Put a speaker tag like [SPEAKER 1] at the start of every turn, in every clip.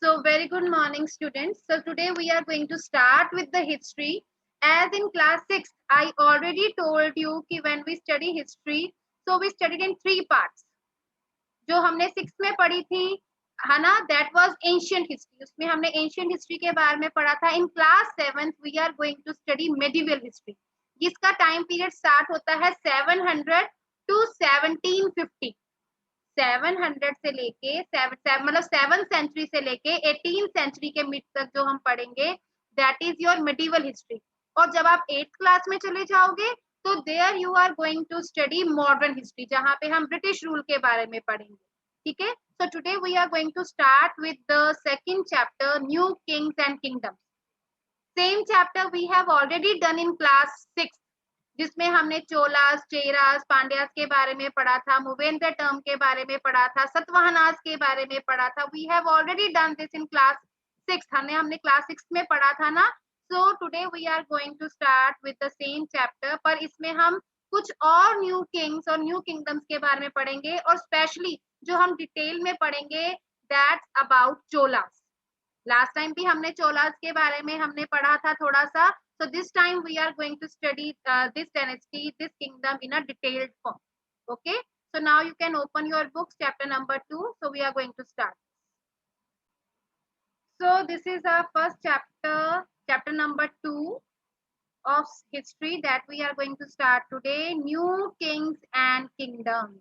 [SPEAKER 1] So very good morning students. So today we are going to start with the history. As in class 6, I already told you कि when we study history, so we studied in 3 parts. जो हमने 6th में पढ़ी थी है ना, that was ancient history. उसमें हमने ancient history के बारे में पढ़ा था. In class 7th we are going to study medieval history, जिसका टाइम पीरियड स्टार्ट होता है 700 to 1750. 700 से लेके मतलब 7th सेंचुरी से लेके 18th सेंचुरी के मिड तक जो हम पढ़ेंगे that is your medieval history. और जब आप 8th क्लास में चले जाओगे तो there you are going to study modern history, जहां पे हम ब्रिटिश रूल के बारे में पढ़ेंगे. ठीक है. So today we are going to start with the second chapter, new kings and kingdoms. Same chapter we have already done in class 6, जिसमें हमने चोलास, चेरास, पांड्यास के बारे में पढ़ा था, मूवेंद्र टर्म के बारे में पढ़ा था, सतवाहनास के बारे में पढ़ा था. We have already done this in class 6. हमने क्लास 6 में पढ़ा था ना. So today we are going to start with the same chapter, पर इसमें हम कुछ और न्यू किंग्स और न्यू किंगडम्स के बारे में पढ़ेंगे, और स्पेशली जो हम डिटेल में पढ़ेंगे that's about Cholas. Last time भी हमने चोलास के बारे में हमने पढ़ा था थोड़ा सा. So this time we are going to study this dynasty, this kingdom in a detailed form. Okay. So now you can open your books, chapter number 2. So we are going to start. So this is our first chapter, chapter number 2 of history that we are going to start today. New kings and kingdoms.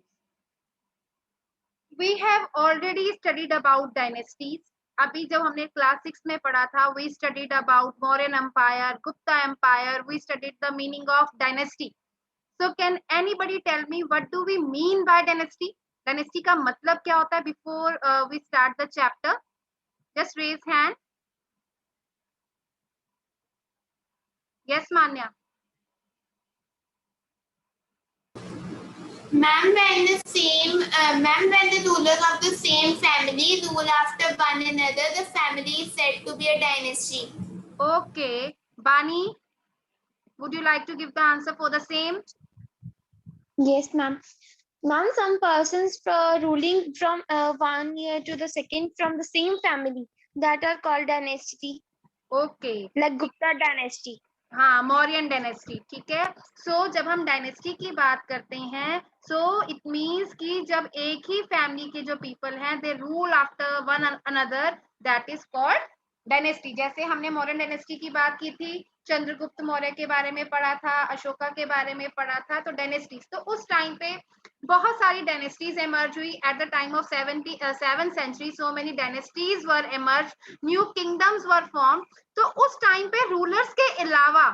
[SPEAKER 1] We have already studied about dynasties. अभी जब हमने class 6 में पढ़ा था, we studied about Mauryan Empire, Gupta Empire, we studied the meaning of dynasty. So can anybody tell me what do we mean by dynasty? Dynasty का मतलब क्या होता है before we start the chapter? Just raise hand. Yes, Manya.
[SPEAKER 2] Ma'am, when the rulers of the same family rule after one another, the family is said to be a dynasty.
[SPEAKER 1] Okay. Bani, would you like to give the answer for the same?
[SPEAKER 3] Yes, ma'am. Ma'am, some persons ruling from one year to the second from the same family that are called dynasty.
[SPEAKER 1] Okay.
[SPEAKER 3] Like Gupta dynasty.
[SPEAKER 1] हाँ, Mauryan dynasty. ठीक है. सो जब हम dynasty की बात करते हैं, so it means कि जब एक ही फैमिली के जो पीपल हैं they rule after one another, that is called dynasty. जैसे हमने मौर्यन डायनेस्टी की बात की थी, चंद्रगुप्त मौर्य के बारे में पढ़ा था, अशोका के बारे में पढ़ा था. तो डायनेस्टीज, तो उस टाइम पे बहुत सारी डायनेस्टीज एमर्ज हुई at the time of 7th century. So many dynasties were emerge, new kingdoms were form. तो उस टाइम पे रूलर्स के अलावा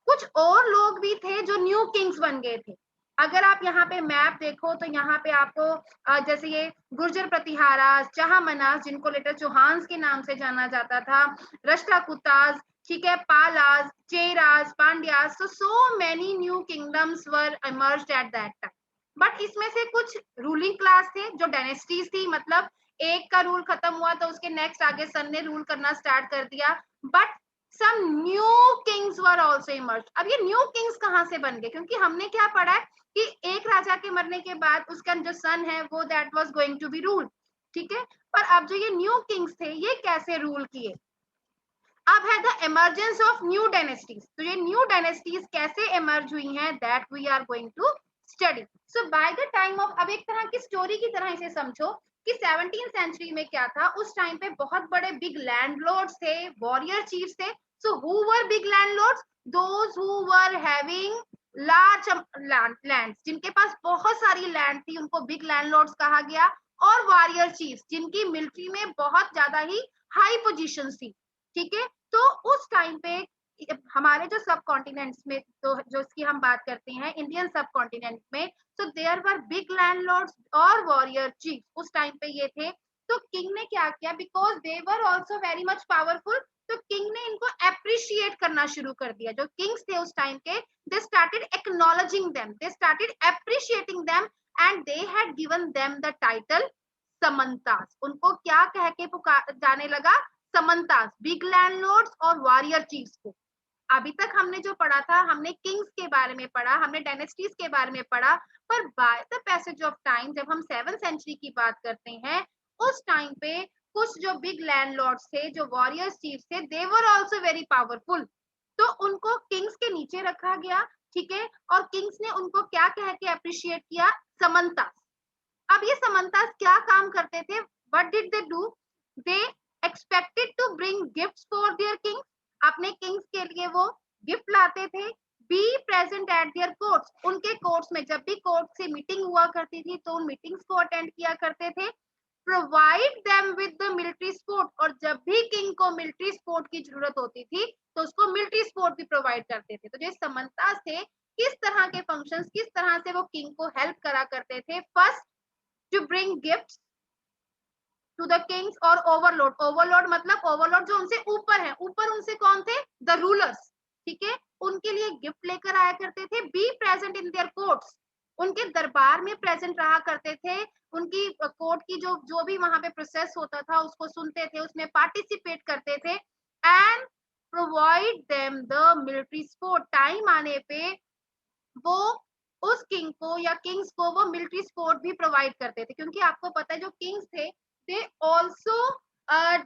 [SPEAKER 1] कुछ और लोग भी थे जो न्यू किंग्स बन गए थे. अगर आप यहाँ पे मैप देखो तो यहाँ पे आपको जैसे ये गुर्जर प्रतिहारास, चहामनास, जिनको लेटर चौहान्स के नाम से जाना जाता था, राष्ट्रकूतास, ठीक है, Palas, Cheras, Pandyas. so many new kingdoms were emerged at that time. But इसमें से कुछ रूलिंग क्लास थे जो डायनेस्टीज थी, मतलब एक का रूल खत्म हुआ तो उसके नेक्स्ट आगे सन ने रूल करना स्टार्ट कर दिया. But some new kings were also emerged. अब ये न्यू किंग्स कहां से बन गए? क्योंकि हमने क्या पढ़ा है कि एक राजा के मरने के बाद उसका जो सन है वो that was going to be rule. ठीक है. पर अब जो ये न्यू किंग्स थे ये कैसे रूल किए? अब है the emergence of new dynasties. तो ये न्यू डायनेस्टीज कैसे इमर्ज हुई हैं that we are going to study. So by the time of, अब एक तरह की स्टोरी की तरह इसे समझो कि 17th सेंचुरी में क्या था. उस टाइम पे बहुत बड़े बिग लैंडलॉर्ड्स थे, वॉरियर चीफ्स थे. So who were big landlords? Those who were having large lands, जिनके पास बहुत सारी लैंड थी उनको बिग लैंडलॉर्ड्स कहा गया. और वॉरियर चीफ्स जिनकी मिलिट्री में बहुत ज्यादा ही हाई पोजीशंस थी. ठीक है. तो उस टाइम पे हमारे जो सब कॉन्टिनेंट्स में, तो जो इसकी हम बात करते हैं इंडियन सब कॉन्टिनेंट में, so there were big landlords और warrior chiefs. उस टाइम पे ये थे. तो किंग ने क्या किया, because they were also very much powerful, तो किंग ने इनको अप्रिशिएट करना शुरू कर दिया. जो किंग्स थे उस टाइम के, they started acknowledging them, they started appreciating them, and they had given them the title samantas. उनको क्या कह के पुकार जाने लगा? समंतास. बिग लैंडलॉर्ड्स और वॉरियर चीफ्स को. अभी तक हमने जो पढ़ा था, हमने किंग्स के बारे में पढ़ा, हमने डायनेस्टीज के बारे में पढ़ा. पर by the passage of time जब हम 7th सेंचुरी की बात करते हैं, उस टाइम पे कुछ जो बिग लैंडलॉर्ड्स थे, जो वॉरियर्स चीफ्स थे, दे वर आल्सो वेरी पावरफुल। तो उनको किंग्स के नीचे रखा गया, ठीक है, और किंग्स ने उनको क्या कह के अप्रिशिएट किया, समंता। अब ये समंता क्या काम करते थे, what did they do, they expected to bring gifts for their kings, अपने किंग्स के लिए वो गिफ्ट लाते थे। Be present at their courts, उनके कोर्ट्स में जब भी कोर्ट से मीटिंग हुआ करती थी तो उन मीटिंग्स को अटेंड किया करते थे। Provide them with the military support, और जब भी किंग को मिलिट्री सपोर्ट की जरूरत होती थी तो उसको मिलिट्री सपोर्ट भी प्रोवाइड करते थे। तो जो समंतास थे, किस तरह के फंक्शंस, किस तरह से वो किंग को हेल्प करा करते थे, first to bring gifts to the kings, और ओवरलोड, ओवरलोड मतलब ओवरलोड जो उनसे ऊपर है, ऊपर उनसे कौन थे, द रूलर्स, ठीक है, उनके लिए गिफ्ट लेकर आया करते थे। Be present in their courts, उनके दरबार में प्रेजेंट रहा करते थे, उनकी कोर्ट की जो भी वहां पे प्रोसेस होता था उसको सुनते थे, उसमें पार्टिसिपेट करते थे। And provide them the military support, time आने पे वो उस किंग को या किंग्स को वो मिलिट्री सपोर्ट भी प्रोवाइड करते थे, क्योंकि आपको पता है जो किंग्स थे, they also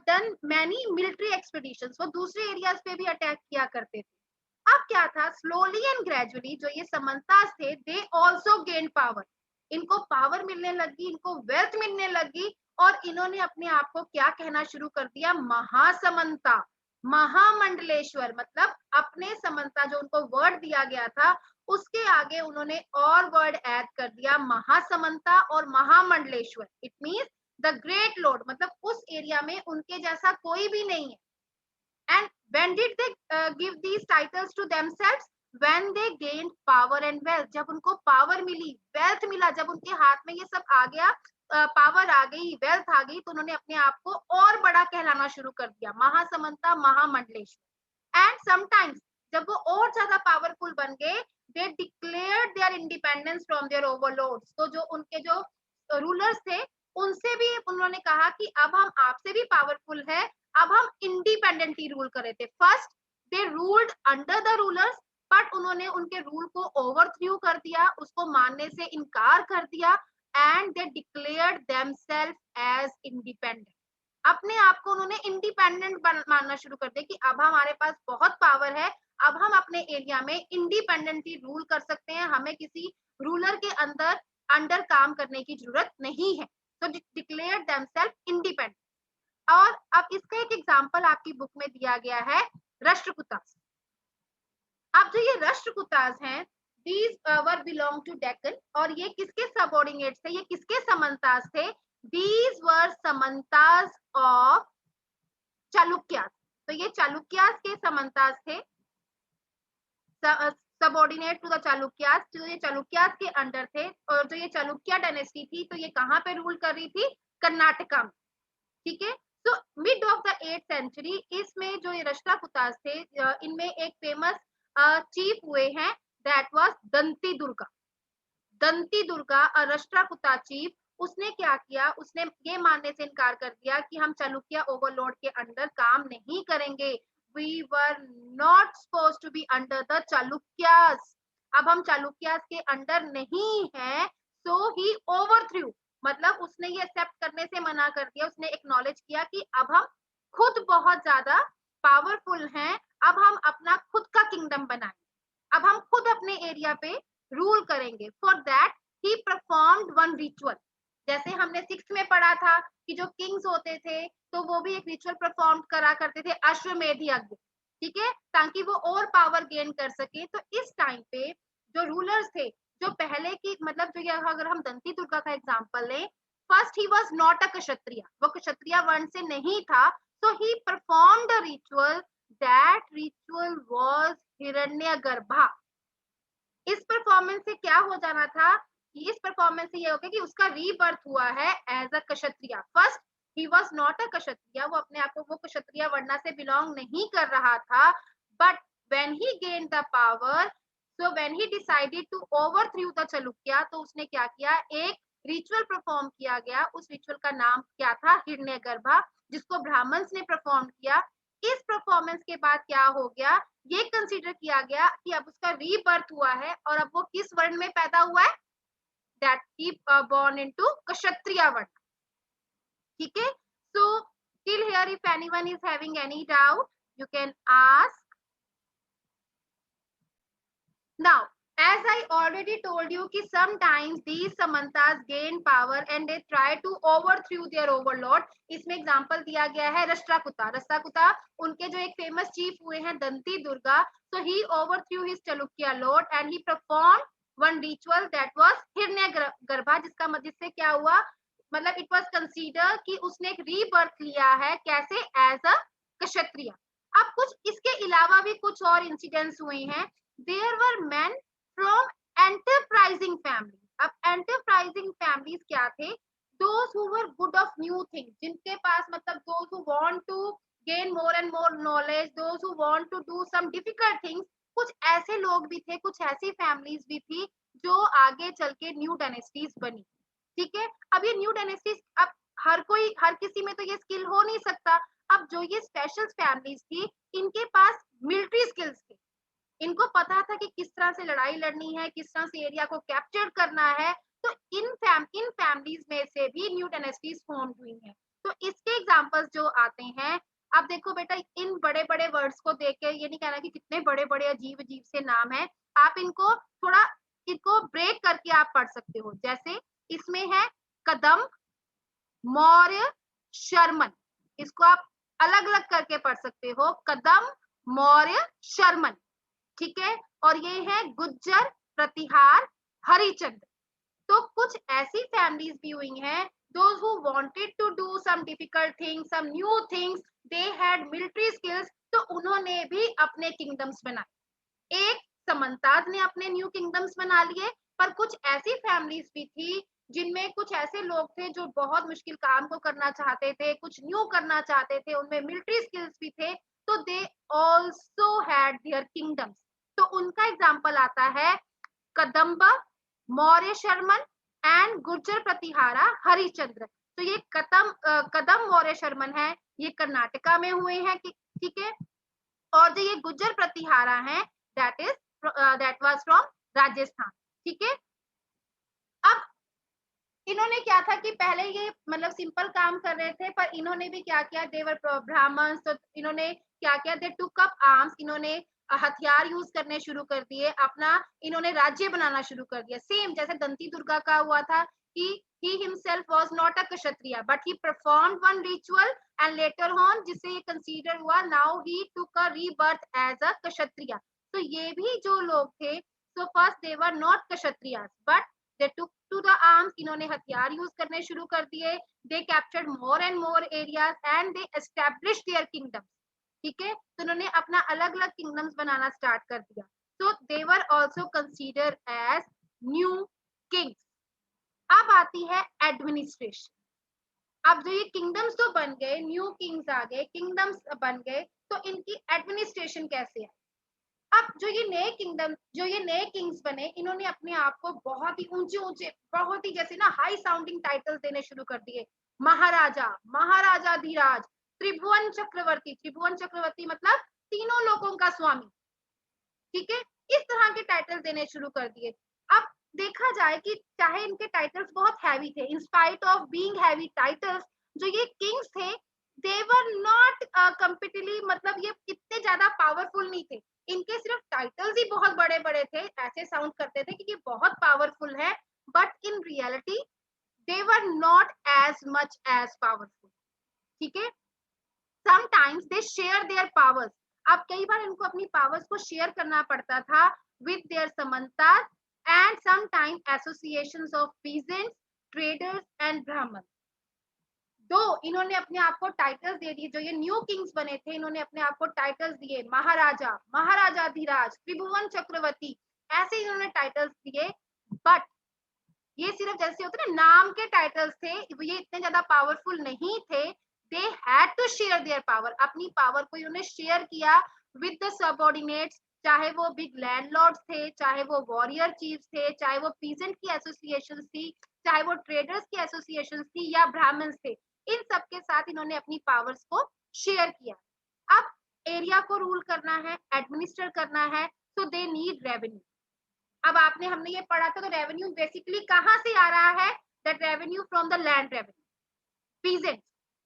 [SPEAKER 1] done many military expeditions, वो दूसरे एरियाज पे भी अटैक किया करते थे। अब क्या था, स्लोली एंड ग्रेजुअली जो ये समंतास थे, दे आल्सो गेन पावर, इनको पावर मिलने लगी, इनको वेल्थ मिलने लगी, और इन्होंने अपने आप को क्या कहना शुरू कर दिया, महासमंता, महामंडलेश्वर, मतलब अपने समंता जो उनको वर्ड दिया गया था उसके आगे उन्होंने और वर्ड ऐड कर दिया, महासमंता और Mahamandaleshwar. It means the great lord, मतलब उस एरिया में उनके जैसा कोई भी नहीं है। And when did they give these titles to themselves? When they gained power and wealth, जब उनको पावर मिली, वेल्थ मिला, जब उनके हाथ में ये सब आ गया, पावर आ गई, वेल्थ आ गई, तो उन्होंने अपने आप को और बड़ा कहलाना शुरू कर दिया, महासमंता, महामंडलेश्वर। एंड समटाइम्स जब वो और ज्यादा पावरफुल बन गए, they declared their independence from their overlords, तो जो उनके जो रूलर्स थे उनसे भी उन्होंने कहा कि अब हम आपसे भी पावरफुल है, अब हम इंडिपेंडेंटली रूल कर रहे थे। First they ruled under the rulers, but उन्होंने उनके रूल को ओवरथ्रू कर दिया, उसको मानने से इनकार कर दिया, and they declared themselves as independent, अपने आप को उन्होंने इंडिपेंडेंट मानना शुरू कर दिया कि अब हमारे पास बहुत पावर है, अब हम अपने एरिया में इंडिपेंडेंटली रूल कर सकते हैं, हमें किसी रूलर के अंडर काम करने की जरूरत नहीं है। तो डिक्लेयर्ड देमसेल्फ इंडिपेंडेंट। और अब इसका एक एग्जांपल आपकी बुक में दिया गया है, राष्ट्रकूटास। अब जो ये राष्ट्रकूटास हैं, these were belong to Deccan, और ये किसके सबऑर्डिनेट्स थे, ये किसके समंतास थे, these were समंतास of चालुक्यास, तो ये चालुक्यास के समंतास थे, सबऑर्डिनेट टू द चालुक्यास, जो ये चालुक्यास के अंडर थे। और जो ये चालुक्या डायनेस्टी थी तो ये कहाँ पे रूल कर रही थी, कर्नाटका में, ठीक है। तो mid of the 8th century इसमें जो ये राष्ट्रकूटास थे, इनमें एक फेमस चीफ हुए हैं, that was Danti Durga. Danti Durga Rashtrakuta chief, उसने क्या किया, उसने ये मानने से इनकार कर दिया कि हम चालुक्य ओवरलॉर्ड के अंडर काम नहीं करेंगे, we were not supposed to be under the Chalukyas, अब हम चालुक्यास के अंडर नहीं हैं, so he overthrew, मतलब उसने ये एक्सेप्ट करने से मना कर दिया, उसने एक्नॉलेज किया कि अब हम खुद बहुत ज्यादा पावरफुल हैं, अब हम अपना खुद का किंगडम बनाएंगे, अब हम खुद अपने एरिया पे रूल करेंगे। For that he performed one ritual, जैसे हमने 6th में पढ़ा था कि जो किंग्स होते थे तो वो भी एक रिचुअल परफॉर्म करा करते थे, अश्वमेध यज्ञ, ठीक है, ताकि वो और पावर गेन कर सके। तो इस टाइम पे जो रूलर्स थे, जो पहले की, मतलब जो अगर हम दंती दुर्गा का एग्जांपल लें, first he was not a Kshatriya, वो क्षत्रिय वर्ण से नहीं था, so he performed a ritual, that ritual was Hiranyagarbha. इस परफॉर्मेंस से क्या हो जाना था, इस परफॉर्मेंस से ये हो गया कि उसका रीबर्थ हुआ है as a Kshatriya. First he was not a Kshatriya, वो अपने आप को वो क्षत्रिय वर्ण से बिलोंग नहीं कर रहा था, but when he gain the power, so when he decided to overthrow the Chalukya, तो उसने क्या किया, एक रिचुअल परफॉर्म किया गया, उस रिचुअल का नाम क्या था, हिरण्यगर्भा, जिसको ब्राह्मण्स ने परफॉर्म किया। इस परफॉर्मेंस के बाद क्या हो गया, ये कंसीडर किया गया कि अब उसका रीबर्थ हुआ है, और अब वो किस वर्ण में पैदा हुआ है, दैट ही बोर्न इनटू क्षत्रिय वर्ण, ठीक है। सो here if anyone is having any doubt, you can ask. Now, as I already told you कि sometimes these Samantas gain power and they try to overthrow their overlord. इसमें example दिया गया है राष्ट्रकूटा. राष्ट्रकूटा उनके जो एक फेमस चीफ हुए हैं दंती Durga. So he overthrew his Chalukya lord and he performed one ritual that was हिरण्यगर्भा, जिससे क्या हुआ, मतलब it was considered कि उसने एक rebirth लिया है. कैसे? As a क्षत्रिय. अब कुछ इसके अलावा भी कुछ और इंसिडेंट्स हुए हैं. There were men from enterprising families. अब enterprising families क्या थे? Those who were good of new things, जिनके पास मतलब those who want to gain more and more knowledge, those who want to do some difficult things. कुछ ऐसे लोग भी थे, कुछ ऐसी families भी थी जो आगे चल के न्यू डायनेस्टीज बनी. ठीक है. अब ये न्यू डायनेस्टीज, अब हर किसी में तो ये स्किल हो नहीं सकता. अब जो ये स्पेशल फैमिलीज थी, इनके पास मिलिट्री स्किल्स थे. इनको पता था कि किस तरह से लड़ाई लड़नी है, किस तरह से एरिया को कैप्चर करना है. तो इन फैमिलीज में से भी न्यू डायनेस्टीज फॉर्म हुई हैं. तो इसके एग्जांपल्स जो आते हैं, अब देखो बेटा, इन बड़े बड़े वर्ड्स को देख के ये नहीं कहना कि कितने बड़े बड़े अजीब अजीब से नाम है. आप इनको थोड़ा इनको ब्रेक करके आप पढ़ सकते हो. जैसे इसमें है कदम, मौर्य, शर्मन. इसको आप अलग अलग करके पढ़ सकते हो. कदम, मौर्य, शर्मन. ठीक है. और ये है गुज्जर, प्रतिहार, हरिचंद्र. तो कुछ ऐसी फैमिलीज भी हुई हैं, those who wanted to do some difficult things, some new things, they had military skills. तो उन्होंने भी अपने किंगडम्स बनाए. एक समंताज ने अपने न्यू किंगडम्स बना लिए, पर कुछ ऐसी फैमिलीज भी थी जिनमें कुछ ऐसे लोग थे जो बहुत मुश्किल काम को करना चाहते थे, कुछ न्यू करना चाहते थे, उनमें मिलिट्री स्किल्स भी थे. तो they also had there kingdoms. तो उनका एग्जाम्पल आता है कदम्ब, मौर्य शर्मन एंड गुर्जर प्रतिहारा हरिचंद्र. तो ये कदम मौर्य शर्मन है, ये कर्नाटका में हुए हैं. ठीक है. और जो ये गुज्जर प्रतिहारा है, दैट वाज फ्रॉम राजस्थान. ठीक है. अब इन्होंने क्या था कि पहले ये मतलब सिंपल काम कर रहे थे, पर इन्होंने भी क्या किया, देवर ब्राह्मण्स. तो इन्होंने क्या किया, दे टुक अप आर्म्स. इन्होंने हथियार यूज करने शुरू कर दिए, अपना इन्होंने राज्य बनाना शुरू कर दिया. सेम जैसे दंती दुर्गा का हुआ था कि he himself was not a kshatriya but he performed one ritual and later on जिसे ये consider हुआ, now he took a rebirth as a kshatriya. तो ये भी जो लोग थे, so first they were not kshatriyas but they took to the arms. इन्होंने हथियार यूज करने शुरू कर दिए. they captured more and more areas and they established their kingdom. ठीक है. तो उन्होंने अपना अलग अलग किंगडम्स बनाना स्टार्ट कर दिया. तो they were also consider as new kings. अब आती है एडमिनिस्ट्रेशन. अब जो ये किंगडम्स तो बन गए, न्यू किंग्स आ गए, किंगडम्स बन गए, तो इनकी एडमिनिस्ट्रेशन कैसे है. अब जो ये नए किंग्स बने, इन्होंने अपने आप को बहुत ही ऊंचे ऊंचे, बहुत ही जैसे ना हाई साउंडिंग टाइटल्स देने शुरू कर दिए. महाराजा, महाराजाधिराज, त्रिभुवन चक्रवर्ती. त्रिभुवन चक्रवर्ती मतलब तीनों लोगों का स्वामी. ठीक है. इस तरह के टाइटल्स देने शुरू कर दिए. अब देखा जाए कि चाहे इनके टाइटल्स बहुत हैवी थे, in spite of being heavy titles, जो ये किंग्स थे, दे वर नॉट कंपेटिटली, मतलब ये इतने ज्यादा पावरफुल नहीं थे. इनके सिर्फ टाइटल्स ही बहुत बड़े बड़े थे, ऐसे साउंड करते थे कि ये बहुत पावरफुल है, but in reality they were not as much as powerful. ठीक है. Sometimes they share their powers. अब कई बार इनको अपनी पावर्स को शेयर करना पड़ता था with their samantas and sometime associations of peasants, traders and Brahman. तो इन्होंने अपने आप को टाइटल्स दे दिए. जो ये न्यू किंग्स बने थे, इन्होंने अपने आप को टाइटल्स दिए, महाराजा, महाराजाधिराज, त्रिभुवन चक्रवर्ती, ऐसे इन्होंने टाइटल्स दिए. बट ये सिर्फ जैसे होते ना नाम के टाइटल्स थे, ये इतने ज्यादा पावरफुल नहीं थे. They had to share their power. अपनी पावर को इन्होंने शेयर किया विद द सबऑर्डिनेट्स, चाहे वो बिग लैंडलॉर्ड्स थे, चाहे वो वॉरियर चीफ्स थे, चाहे वो पीजेंट की एसोसिएशंस थी, चाहे वो ट्रेडर्स की एसोसिएशंस थी या ब्राह्मण्स थे. इन सबके साथ इन्होंने अपनी पावर्स को शेयर किया. अब एरिया को रूल करना है, एडमिनिस्टर करना है, सो दे नीड रेवेन्यू. अब हमने ये पढ़ा था, तो रेवेन्यू बेसिकली कहाँ से आ रहा है, that revenue from the land revenue, peasants.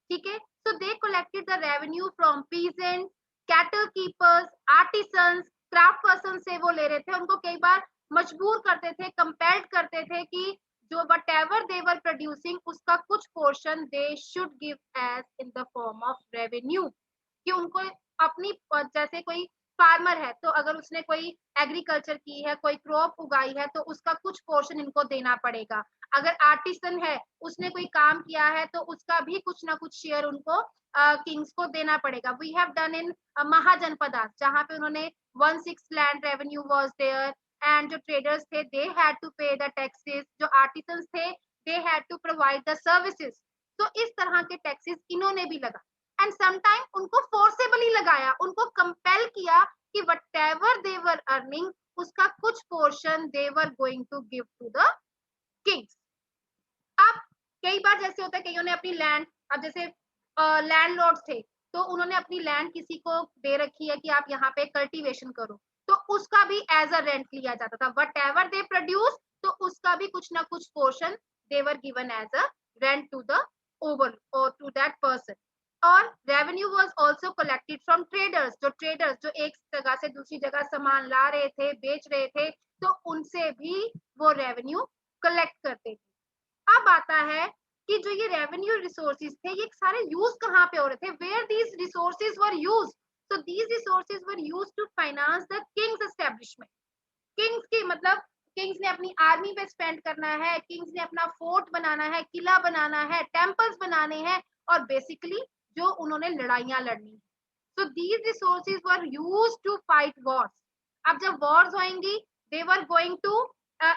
[SPEAKER 1] ठीक है. So they collected the the revenue from peasant, cattle keepers, artisans, craft person से वो ले रहे थे। उनको कई बार मजबूर करते थे, कंपेल्ड करते थे कि जो whatever they were producing उसका कुछ portion they should give as in the form of revenue, कि उनको अपनी, जैसे कोई फार्मर है तो अगर उसने कोई एग्रीकल्चर की है, कोई क्रॉप उगाई है, तो उसका कुछ पोर्शन इनको देना पड़ेगा। अगर आर्टिसन है, उसने कोई काम किया है, तो उसका भी कुछ ना कुछ शेयर उनको किंग्स को देना पड़ेगा। We have done in mahajanapada, जहाँ पे उन्होंने 1/6 land revenue was there, and जो ट्रेडर्स थे they had to pay the taxes, जो आर्टिसंस थे they had to provide the services. तो इस तरह के टैक्सेस इन्होंने भी लगा, एंड समटाइम उनको फोर्सेबली लगाया, उनको कंपेल किया कि व्हाटएवर दे वर अर्निंग उसका कुछ portion they were going to give to the kings. अब कई बार जैसे होता है, कईयों ने अपनी लैंड, अब जैसे लैंडलॉर्ड्स थे तो उन्होंने अपनी लैंड किसी को दे रखी है कि आप यहाँ पे कल्टीवेशन करो, तो उसका भी एज अ रेंट लिया जाता था। व्हाटएवर दे प्रोड्यूस, तो उसका भी कुछ ना कुछ portion they were given as a rent to the over और टू दैट पर्सन। और revenue was also collected from traders, जो ट्रेडर्स जो एक जगह से दूसरी जगह सामान ला रहे थे, बेच रहे थे, तो उनसे भी वो रेवेन्यू कलेक्ट करते थे। अब आता है कि जो ये रेवेन्यू रिसोर्सेज थे, ये सारे यूज कहाँ पे हो रहे थे, where these resources were used. So these resources were used to finance the kings establishment. Kings की मतलब किंग्स ने अपनी आर्मी पे स्पेंड करना है, किंग्स ने अपना फोर्ट बनाना है, किला बनाना है, टेम्पल्स बनाने हैं, और बेसिकली जो उन्होंने लड़ाइयां लड़नी है। So these resources were used to fight wars. अब जब वॉर्स होंगी, they were going to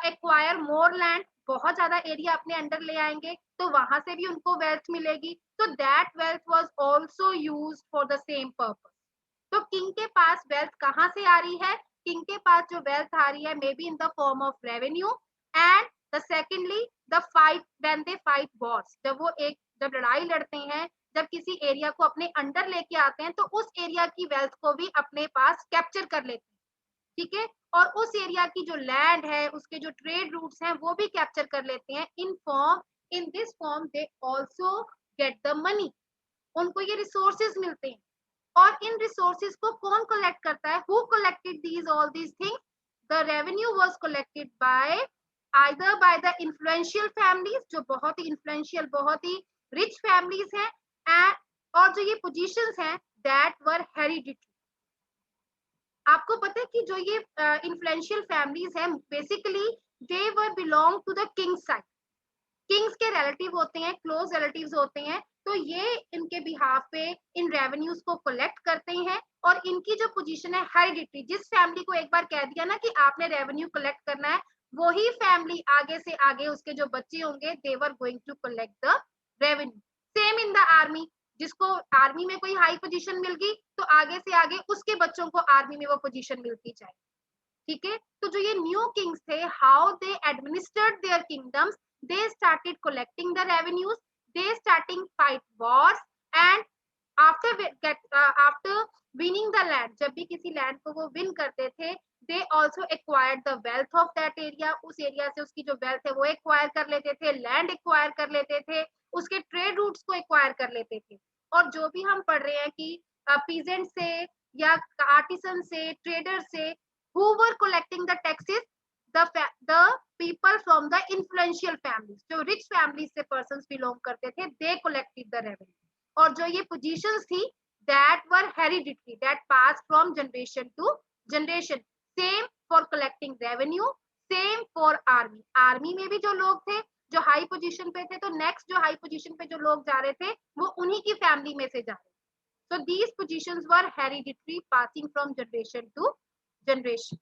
[SPEAKER 1] acquire more land, बहुत ज्यादा एरिया अपने अंडर ले आएंगे, तो वहां से भी उनको वेल्थ मिलेगी। तो that wealth was also used for the same purpose. तो किंग के पास वेल्थ कहाँ से आ रही है? किंग के पास जो वेल्थ आ रही है may be in the form of revenue, and the secondly the fight, when they fight Wars, जब लड़ाई लड़ते हैं, जब किसी एरिया को अपने अंडर लेके आते हैं, तो उस एरिया की वेल्थ को भी अपने पास कैप्चर कर लेते हैं, ठीक है, और उस एरिया की जो लैंड है, उसके जो ट्रेड रूट्स हैं, वो भी कैप्चर कर लेते हैं। In this form they also get the money, उनको ये रिसोर्सेज मिलते हैं। और इन रिसोर्सेज को कौन कलेक्ट करता है? Who collected these all these things? The revenue was collected by either by the influential families, जो बहुत ही इन्फ्लुएंशियल, बहुत ही रिच फैमिलीज हैं, एंड और जो ये पोजीशंस हैं दैट वर हेरिडिटरी। आपको पता है कि जो ये इन्फ्लुएंशियल फैमिलीज हैं, basically they were belong to the king side, kings के रिलेटिव होते हैं, क्लोज रिलेटिव्स होते हैं, तो ये इनके बिहाफ पे इन रेवेन्यूज को कलेक्ट करते हैं। और इनकी जो पोजीशन है हेरिडिटरी, जिस फैमिली को एक बार कह दिया ना कि आपने रेवेन्यू कलेक्ट करना है, वही फैमिली आगे से आगे उसके जो बच्चे होंगे they were going to collect the revenue. Same in the army, जिसको आर्मी में कोई हाई पोजीशन मिल गई, तो आगे से आगे उसके बच्चों को आर्मी में वो पोजीशन मिलती जाए, ठीक है। तो जो ये न्यू किंग्स थे, how they administered their kingdoms, they started collecting the revenues, they starting fight wars, and after winning the land, जब भी किसी लैंड को वो विन करते थे, they also acquired the wealth of that area, उस area से उसकी जो वेल्थ है वो एक्वायर कर लेते थे, लैंड एक्वायर कर लेते थे, उसके ट्रेड रूट्स को एक्वायर कर लेते थे। और जो भी हम पढ़ रहे हैं कि पीजेंट से या आर्टिसन से, ट्रेडर से, who were collecting the taxes, the people from the influential families, जो rich families से persons belong करते थे, they collected the revenue. और जो ये positions थी that were hereditary, that passed from generation to generation. Same for collecting revenue, same for army. army में भी जो लोग थे जो हाई पोजीशन पे थे, तो नेक्स्ट जो हाई पोजीशन पे जो लोग जा रहे थे वो उन्हीं की फैमिली में से जा रहे थे। So these positions were hereditary, passing from generation to generation.